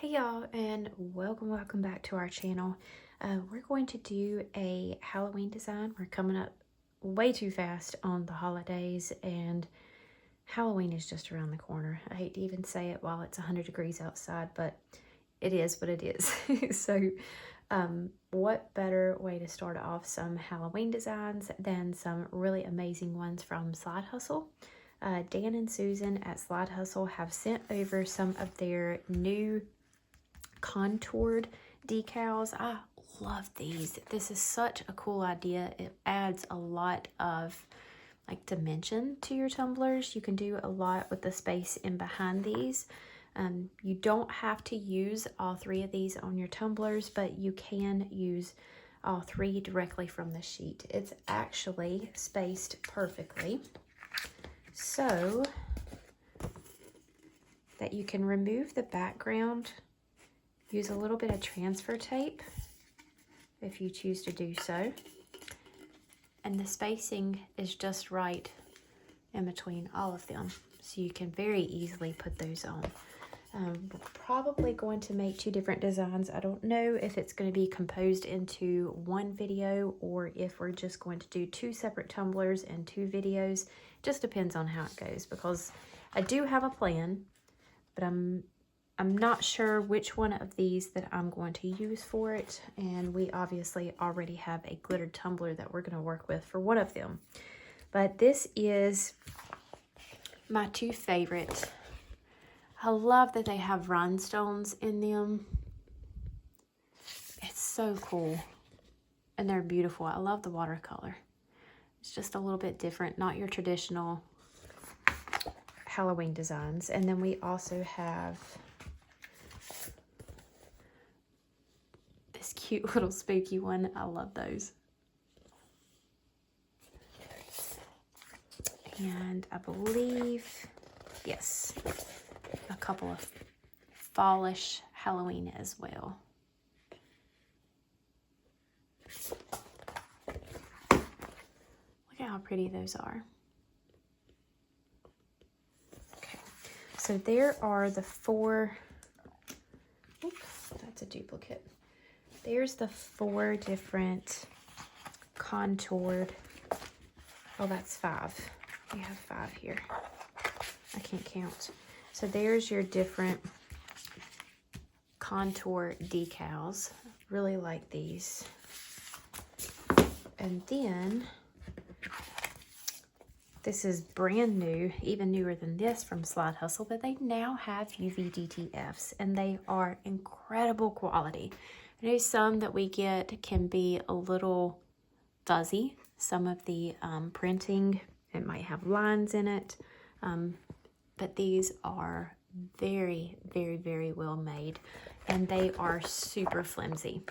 Hey y'all, and welcome back to our channel. We're going to do a Halloween design. We're coming up way too fast on the holidays, and Halloween is just around the corner. I hate to even say it while it's 100 degrees outside, but it is what it is. So what better way to start off some Halloween designs than some really amazing ones from Slide Hustle. Dan and Susan at Slide Hustle have sent over some of their new contoured decals. I love these. This is such a cool idea. It adds a lot of like dimension to your tumblers. You can do a lot with the space in behind these. You don't have to use all three of these on your tumblers, but you can use all three directly from the sheet. It's actually spaced perfectly so that you can remove the background. Use a little bit of transfer tape if you choose to do so. And the spacing is just right in between all of them, so you can very easily put those on. We're probably going to make two different designs. I don't know if it's going to be composed into one video or if we're just going to do two separate tumblers and two videos. It just depends on how it goes, because I do have a plan, but I'm not sure which one of these that I'm going to use for it, and we obviously already have a glittered tumbler that we're going to work with for one of them. But this is my two favorite. I love that they have rhinestones in them. It's so cool, and they're beautiful. I love the watercolor. It's just a little bit different, not your traditional Halloween designs. And then we also have this cute little spooky one. I love those. And I believe, yes, a couple of fallish Halloween as well. Look at how pretty those are. Okay, so there are the four, oops, that's a duplicate. There's the four different contoured, oh, that's five. We have five here. I can't count. So there's your different contour decals. Really like these. And then this is brand new, even newer than this from Slide Hustle, but they now have UV DTFs, and they are incredible quality. I know some that we get can be a little fuzzy. Some of the printing, it might have lines in it, but these are very, very, very well made, and they are super flimsy.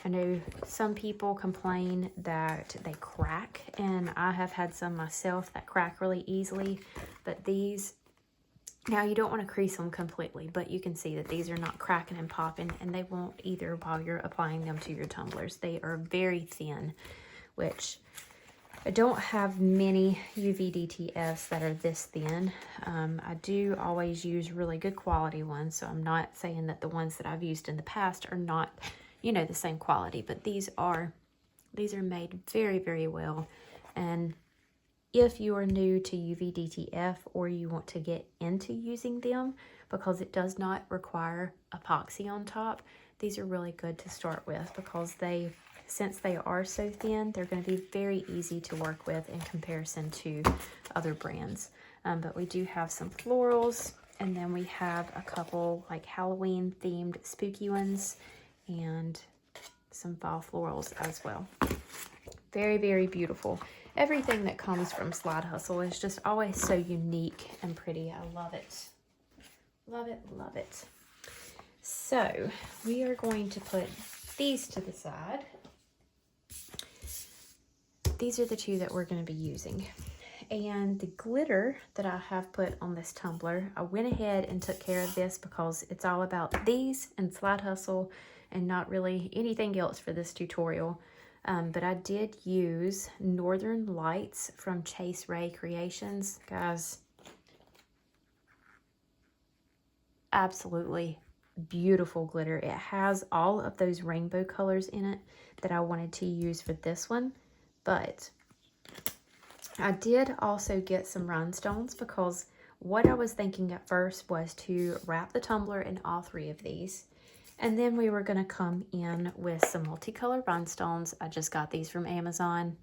I know some people complain that they crack, and I have had some myself that crack really easily, but these, now you don't want to crease them completely, but you can see that these are not cracking and popping, and they won't either while you're applying them to your tumblers. They are very thin, which I don't have many UV DTFs that are this thin. I do always use really good quality ones, so I'm not saying that the ones that I've used in the past are not, you know, the same quality, but these are made very, very well. And if you are new to UV DTF or you want to get into using them, because it does not require epoxy on top, these are really good to start with, because since they are so thin, they're going to be very easy to work with in comparison to other brands. But we do have some florals, and then we have a couple like Halloween themed spooky ones and some fall florals as well. Very, very beautiful. Everything that comes from Slide Hustle is just always so unique and pretty. I love it. Love it, love it. So we are going to put these to the side. These are the two that we're going to be using. And the glitter that I have put on this tumbler, I went ahead and took care of this because it's all about these and Slide Hustle and not really anything else for this tutorial. But I did use Northern Lights from Chase Ray Creations. Guys, absolutely beautiful glitter. It has all of those rainbow colors in it that I wanted to use for this one, but I did also get some rhinestones because what I was thinking at first was to wrap the tumbler in all 3 of these, and then we were going to come in with some multicolored rhinestones. I just got these from Amazon.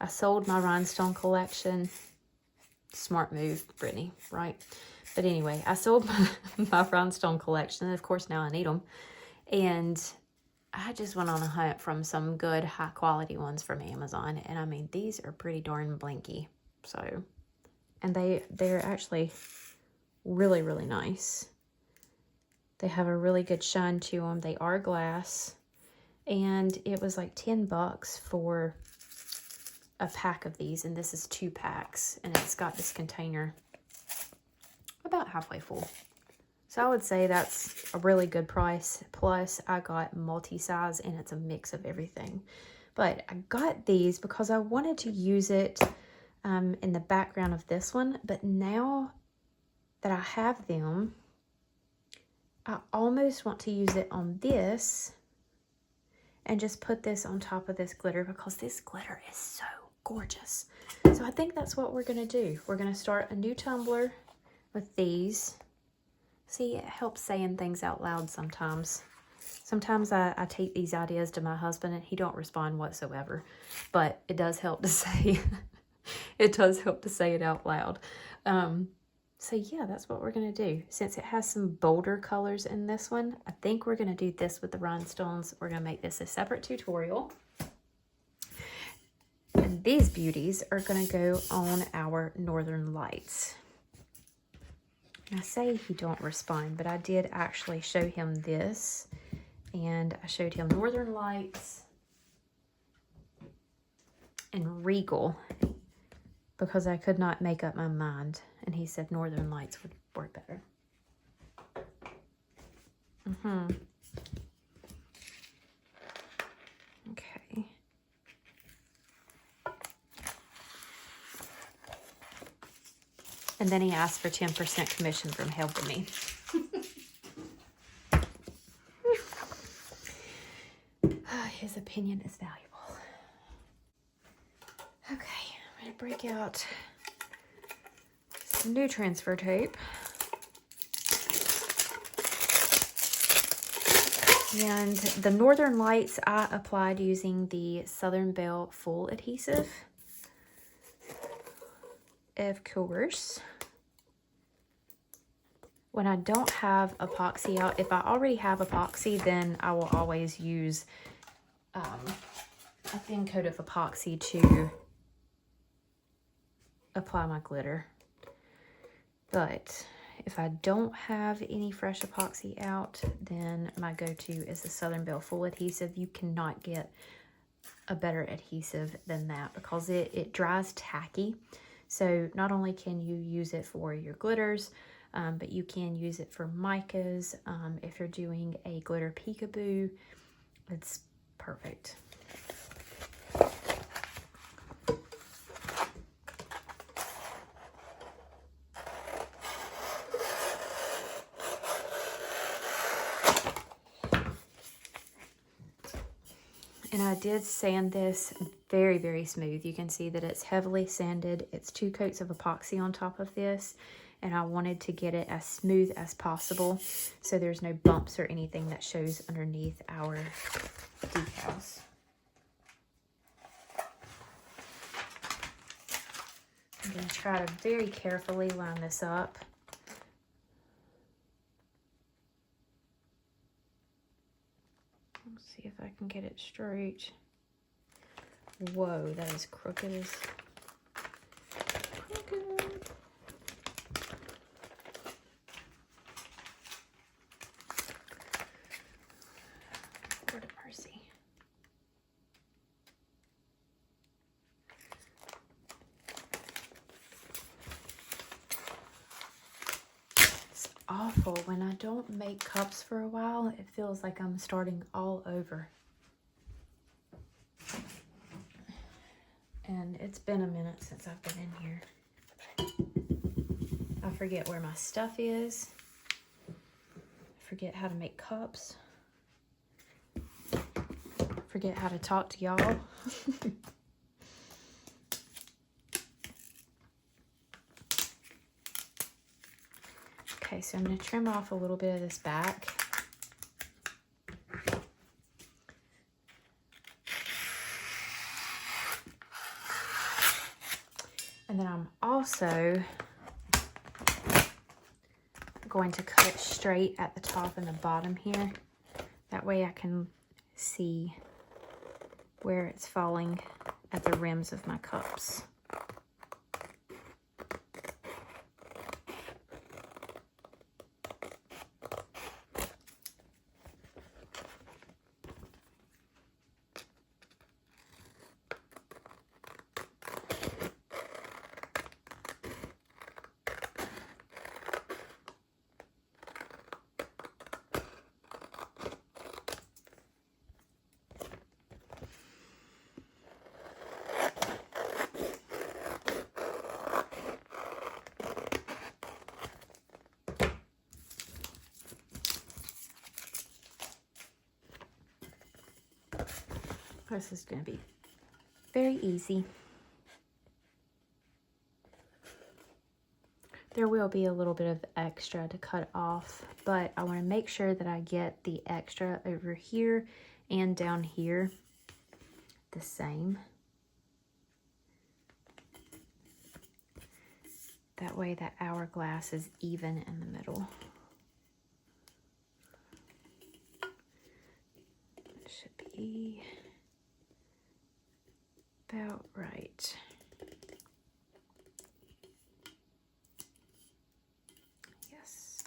I sold my rhinestone collection. Smart move, Brittany, right? But anyway, I sold my rhinestone collection, and of course now I need them. And I just went on a hunt from some good high quality ones from Amazon, and I mean, these are pretty darn blinky. So, and they're actually really, really nice. They have a really good shine to them. They are glass, and it was like 10 bucks for a pack of these, and this is 2 packs, and it's got this container about halfway full. So I would say that's a really good price. Plus I got multi-size, and it's a mix of everything. But I got these because I wanted to use it in the background of this one, but now that I have them, I almost want to use it on this and just put this on top of this glitter, because this glitter is so gorgeous. So I think that's what we're going to do. We're going to start a new tumbler with these. See, it helps saying things out loud sometimes. Sometimes I take these ideas to my husband and he don't respond whatsoever, but it does help to say it does help to say it out loud. So yeah, that's what we're going to do. Since it has some bolder colors in this one, I think we're going to do this with the rhinestones. We're going to make this a separate tutorial. And these beauties are going to go on our Northern Lights. I say he don't respond, but I did actually show him this, and I showed him Northern Lights and Regal because I could not make up my mind, and he said Northern Lights would work better. Okay. And then he asked for 10% commission from helping me. His opinion is valuable. Okay, I'm going to break out some new transfer tape. And the Northern Lights I applied using the Southern Belle Full Adhesive. Of course, when I don't have epoxy out, if I already have epoxy, then I will always use a thin coat of epoxy to apply my glitter. But if I don't have any fresh epoxy out, then my go-to is the Southern Belle Full Adhesive. You cannot get a better adhesive than that because it dries tacky. So not only can you use it for your glitters, but you can use it for micas. If you're doing a glitter peekaboo, it's perfect. And I did sand this very, very smooth. You can see that it's heavily sanded. It's 2 coats of epoxy on top of this. And I wanted to get it as smooth as possible so there's no bumps or anything that shows underneath our decals. I'm going to try to very carefully line this up. Let's see if I can get it straight. Whoa, that is crooked as crooked. Lord of mercy. It's awful. When I don't make cups for a while, it feels like I'm starting all over. And it's been a minute since I've been in here. I forget where my stuff is. Forget how to make cups. Forget how to talk to y'all. Okay, so I'm going to trim off a little bit of this back. And then I'm also going to cut it straight at the top and the bottom here. That way I can see where it's falling at the rims of my cups. This is going to be very easy. There will be a little bit of extra to cut off, but I want to make sure that I get the extra over here and down here the same. That way that hourglass is even in the middle. It should be about right. Yes.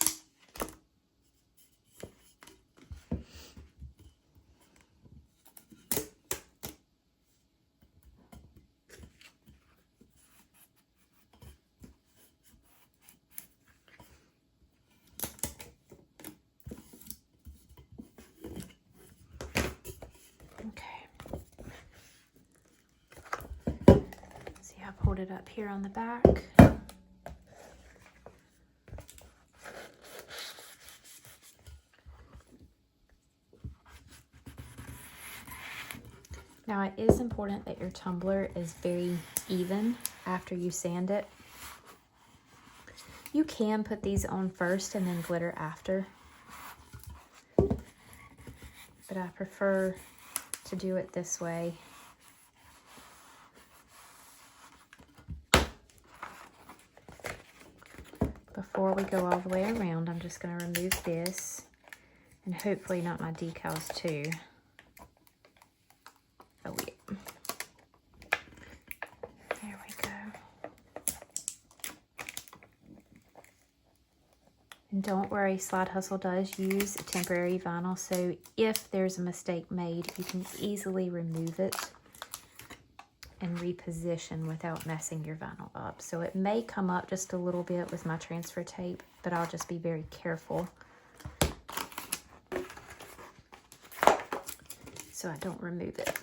Pulled it up here on the back. Now it is important that your tumbler is very even after you sand it. You can put these on first and then glitter after, but I prefer to do it this way. Before we go all the way around, I'm just going to remove this, and hopefully not my decals too. Oh yeah. There we go. And don't worry, Slide Hustle does use a temporary vinyl, so if there's a mistake made, you can easily remove it and reposition without messing your vinyl up. So it may come up just a little bit with my transfer tape, but I'll just be very careful so I don't remove it.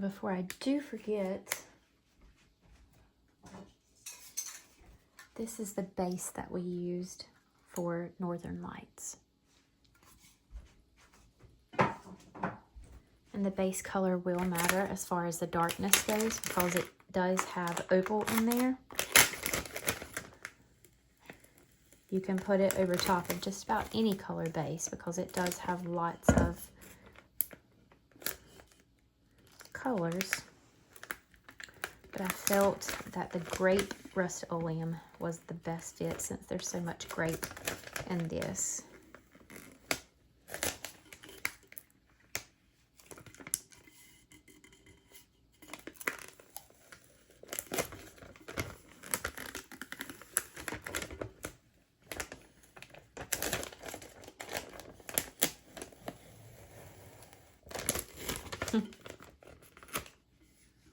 Before I do forget, this is the base that we used for Northern Lights. And the base color will matter as far as the darkness goes because it does have opal in there. You can put it over top of just about any color base because it does have lots of colors, but I felt that the grape Rust-Oleum was the best fit since there's so much grape in this.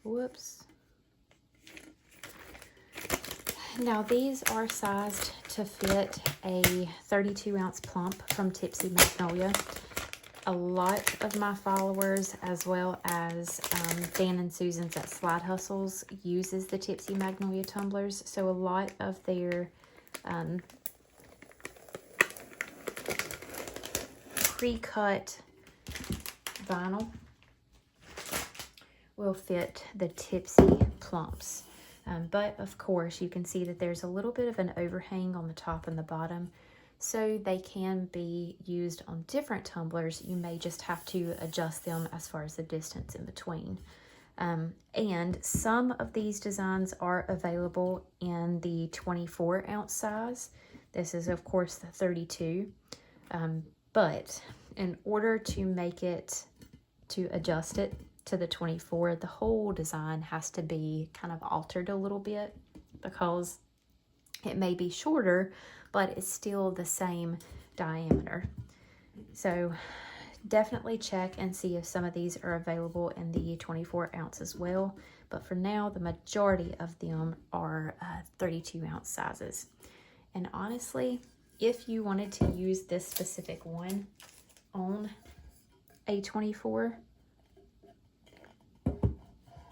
Whoops. Now these are sized to fit a 32-ounce plump from Tipsy Magnolia. A lot of my followers, as well as Dan and Susan's at Slide Hustles, uses the Tipsy Magnolia tumblers. So a lot of their pre-cut vinyl will fit the Tipsy plumps. But of course you can see that there's a little bit of an overhang on the top and the bottom, so they can be used on different tumblers. You may just have to adjust them as far as the distance in between. And some of these designs are available in the 24-ounce size. This is of course the 32, but in order to make it, to adjust it to the 24, the whole design has to be kind of altered a little bit, because it may be shorter, but it's still the same diameter. So definitely check and see if some of these are available in the 24 ounce as well. But for now, the majority of them are 32-ounce sizes. And honestly, if you wanted to use this specific one on a 24,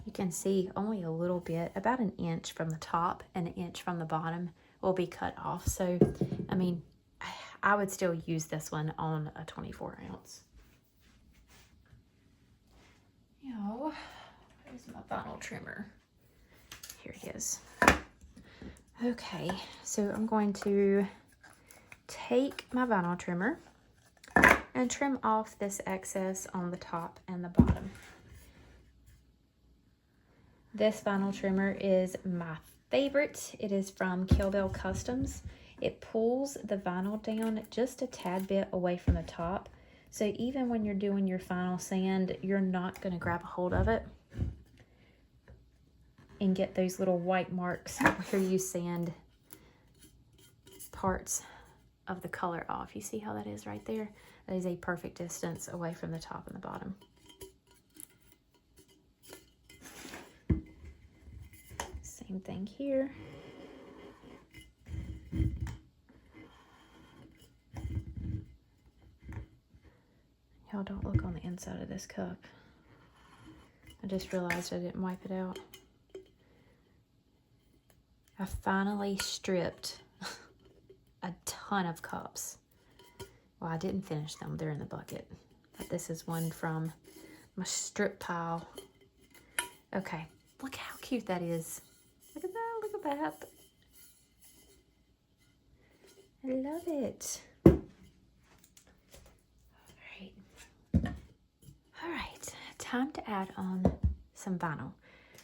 you can see only a little bit, about an inch from the top and an inch from the bottom will be cut off. So, I mean, I would still use this one on a 24 ounce. Yo, where's my vinyl trimmer? Here it is. Okay, so I'm going to take my vinyl trimmer and trim off this excess on the top and the bottom. This vinyl trimmer is my favorite. It is from Kill Customs. It pulls the vinyl down just a tad bit away from the top. So even when you're doing your final sand, you're not going to grab a hold of it and get those little white marks where you sand parts of the color off. You see how that is right there? That is a perfect distance away from the top and the bottom. Same thing here. Y'all don't look on the inside of this cup. I just realized I didn't wipe it out. I finally stripped a ton of cups. Well, I didn't finish them. They're in the bucket. But this is one from my strip pile. Okay, look how cute that is. Look at that, look at that. I love it. All right, time to add on some vinyl.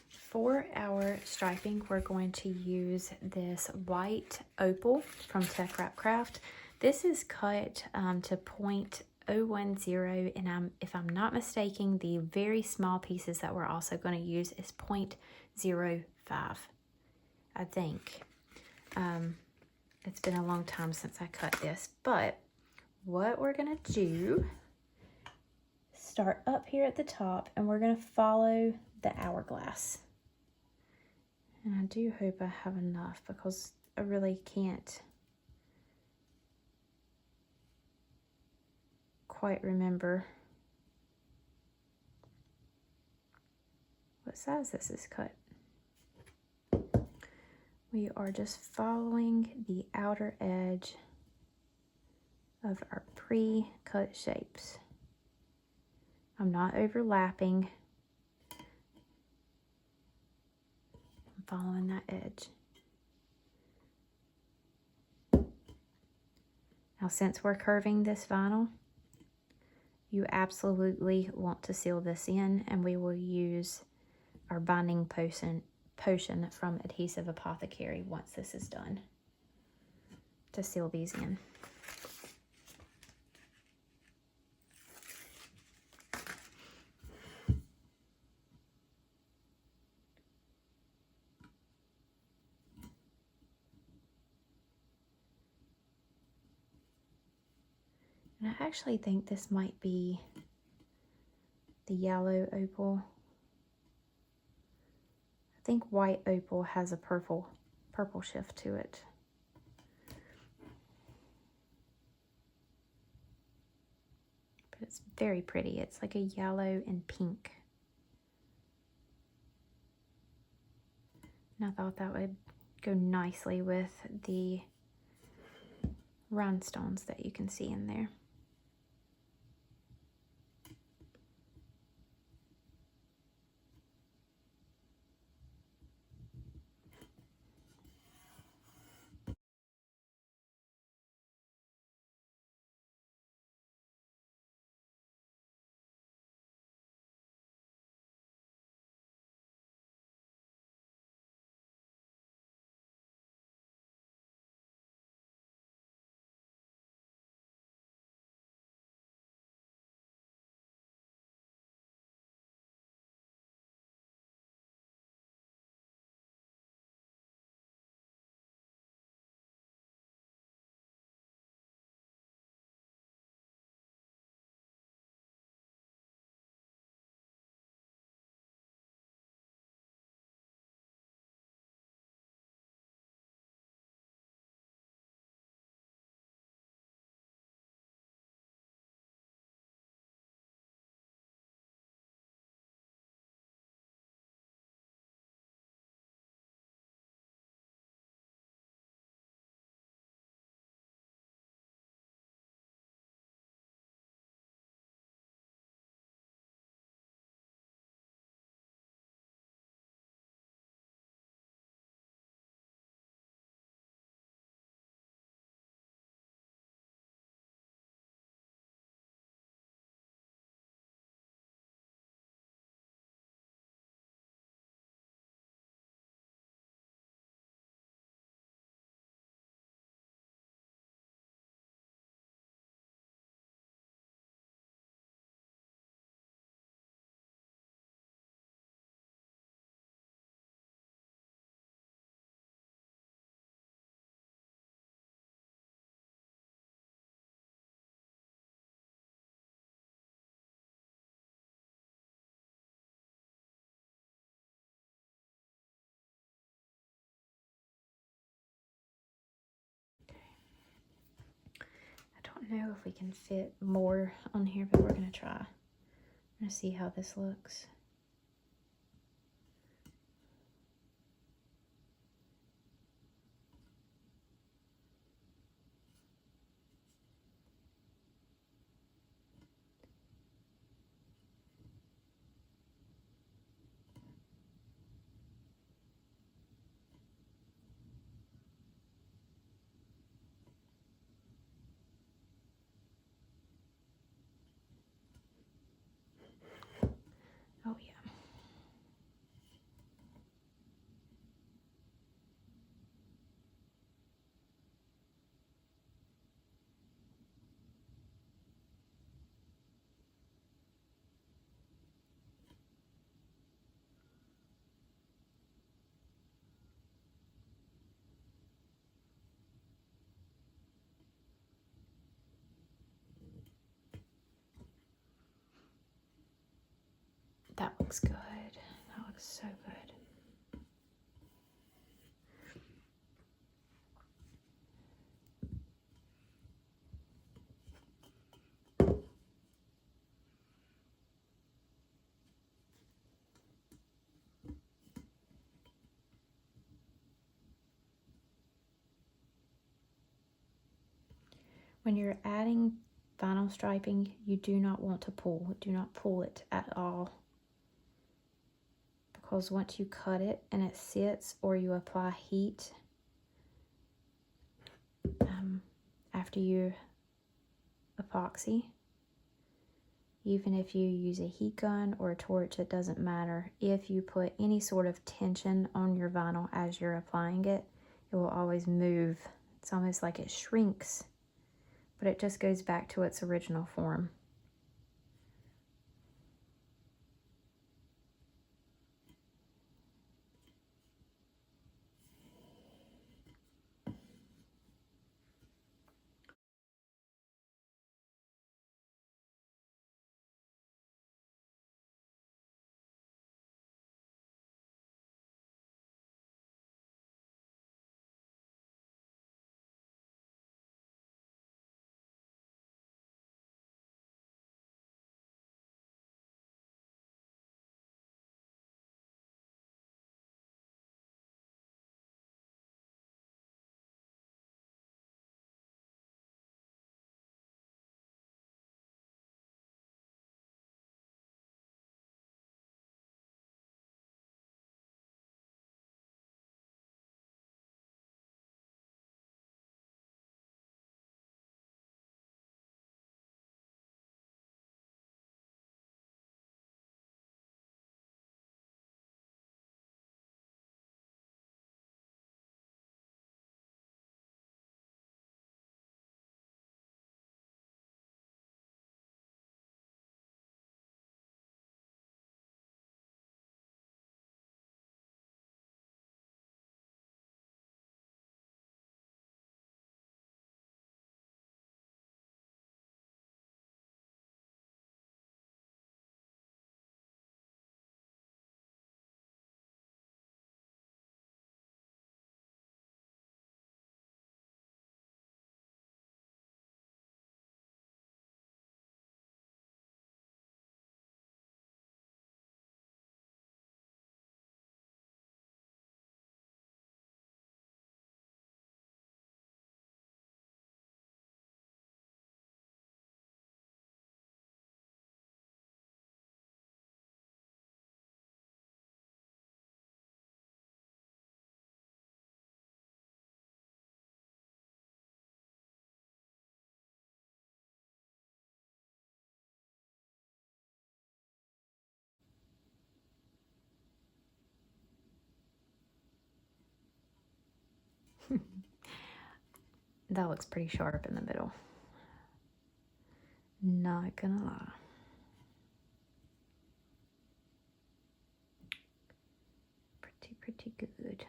For our striping, we're going to use this white opal from TECKWRAPCRAFT. This is cut to 0.010, and if I'm not mistaken, the very small pieces that we're also going to use is 0.05, I think. It's been a long time since I cut this, but what we're going to do, start up here at the top, and we're going to follow the hourglass. And I do hope I have enough, because I really can't quite remember what size this is cut. We are just following the outer edge of our pre-cut shapes. I'm not overlapping. I'm following that edge. Now, since we're curving this vinyl, you absolutely want to seal this in, and we will use our binding potion from Adhesive Apothecary once this is done to seal these in. And I actually think this might be the yellow opal. think white opal has a purple shift to it. But it's very pretty. It's like a yellow and pink. And I thought that would go nicely with the rhinestones that you can see in there. I don't know if we can fit more on here, but we're gonna try. I'm gonna see how this looks. Oh yeah. That looks good. That looks so good. When you're adding vinyl striping, you do not want to pull. Do not pull it at all. Because once you cut it and it sits, or you apply heat after you epoxy, even if you use a heat gun or a torch, it doesn't matter. If you put any sort of tension on your vinyl as you're applying it, it will always move. It's almost like it shrinks, but it just goes back to its original form. That looks pretty sharp in the middle. Not gonna lie. Pretty good.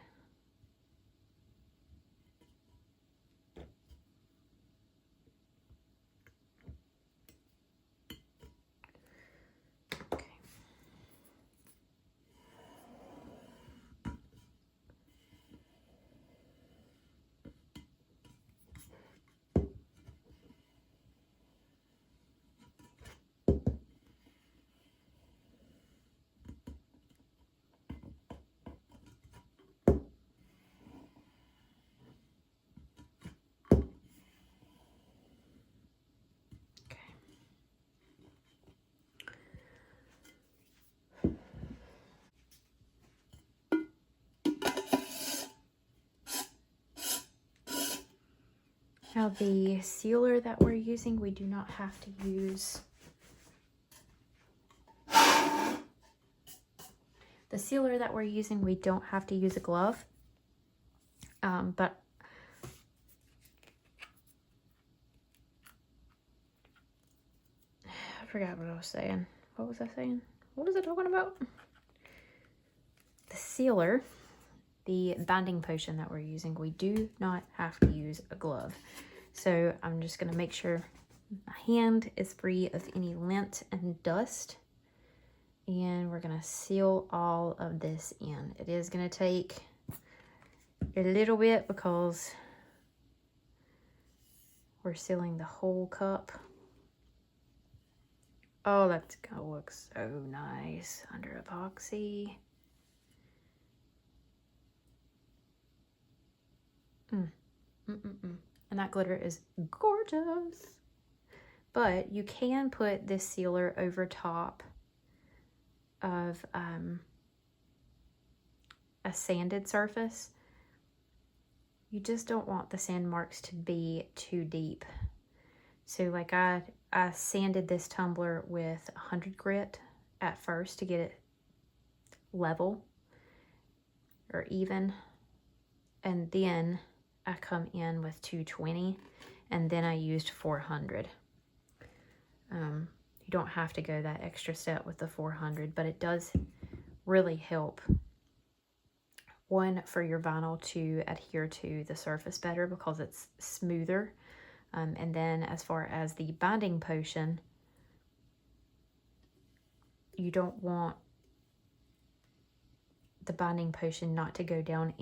Now the sealer that we're using, we do not have to use. The sealer that we're using, we don't have to use a glove. But I forgot what I was saying. What was I saying? What was I talking about? The sealer, the binding potion that we're using, we do not have to use a glove. So I'm just going to make sure my hand is free of any lint and dust. And we're going to seal all of this in. It is going to take a little bit because we're sealing the whole cup. Oh, that's going to look so nice under epoxy. And that glitter is gorgeous. But you can put this sealer over top of a sanded surface. You just don't want the sand marks to be too deep. So like I sanded this tumbler with 100 grit at first to get it level or even, and then I come in with 220, and then I used 400. You don't have to go that extra step with the 400, but it does really help. One, for your vinyl to adhere to the surface better because it's smoother. And then as far as the binding potion, you don't want the binding potion not to go down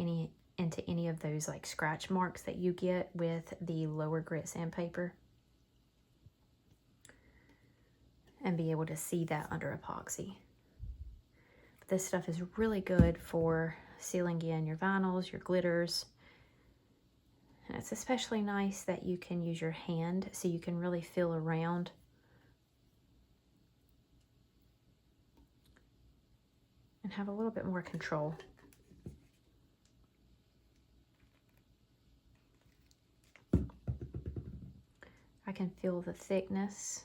into any of those like scratch marks that you get with the lower grit sandpaper, and be able to see that under epoxy. But this stuff is really good for sealing in your vinyls, your glitters. And it's especially nice that you can use your hand so you can really feel around. And have a little bit more control. I can feel the thickness.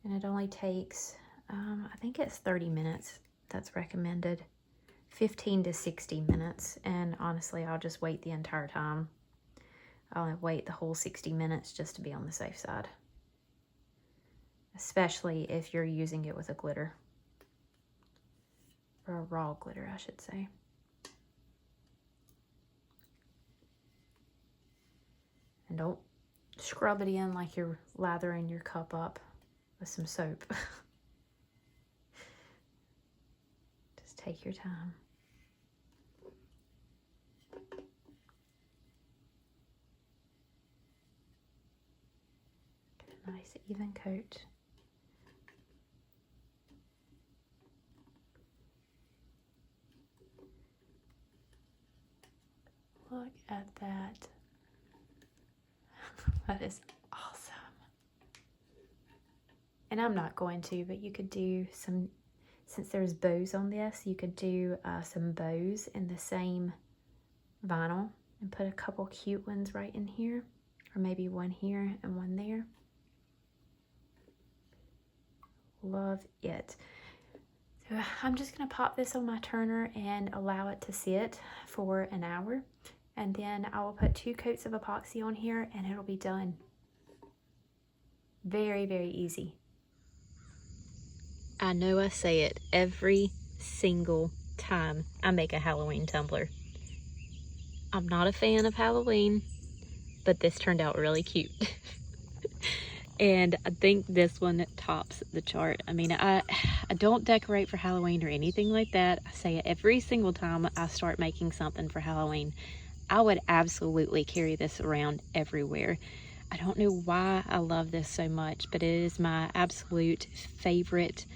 And it only takes, I think it's 30 minutes that's recommended. 15 to 60 minutes. And honestly, I'll just wait the entire time. I'll wait the whole 60 minutes just to be on the safe side. Especially if you're using it with a glitter. Or a raw glitter, I should say. And don't scrub it in like you're lathering your cup up with some soap. Just take your time. Get a nice even coat. Look at that. That is awesome. And I'm not going to, but you could do some, since there's bows on this, you could do some bows in the same vinyl and put a couple cute ones right in here, or maybe one here and one there. Love it. I'm just going to pop this on my turner and allow it to sit for an hour. And then I will put 2 coats of epoxy on here and it'll be done. Very, very easy. I know I say it every single time I make a Halloween tumbler. I'm not a fan of Halloween, but this turned out really cute. And I think this one tops the chart. I mean, I don't decorate for Halloween or anything like that. I say it every single time I start making something for Halloween. I would absolutely carry this around everywhere. I don't know why I love this so much, but it is my absolute favorite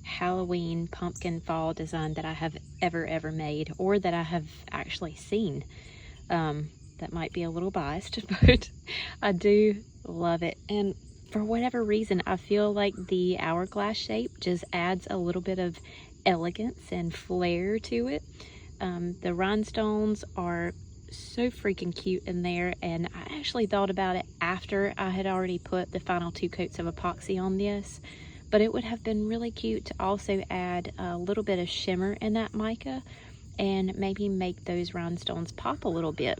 Halloween pumpkin fall design that I have ever made, or that I have actually seen. That might be a little biased, but I do love it. And for whatever reason, I feel like the hourglass shape just adds a little bit of elegance and flair to it. The rhinestones are so freaking cute in there, and I actually thought about it after I had already put the final 2 coats of epoxy on this, but it would have been really cute to also add a little bit of shimmer in that mica and maybe make those rhinestones pop a little bit.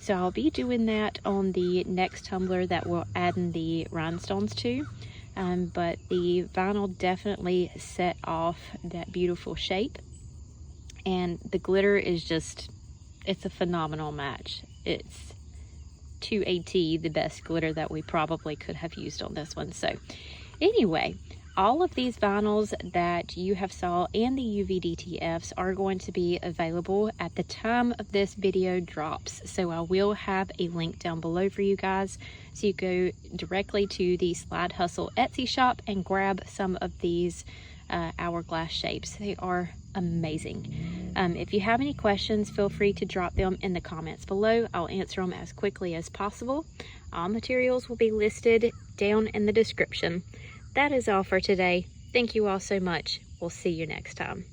So I'll be doing that on the next tumbler that we'll add in the rhinestones to. But the vinyl definitely set off that beautiful shape. And the glitter is just, it's a phenomenal match. It's to a T the best glitter that we probably could have used on this one. So anyway, all of these vinyls that you have saw and the UV DTFs are going to be available at the time of this video drops. So I will have a link down below for you guys. So you go directly to the Slide Hustle Etsy shop and grab some of these hourglass shapes. They are amazing. If you have any questions, feel free to drop them in the comments below. I'll answer them as quickly as possible. All materials will be listed down in the description. That is all for today. Thank you all so much. We'll see you next time.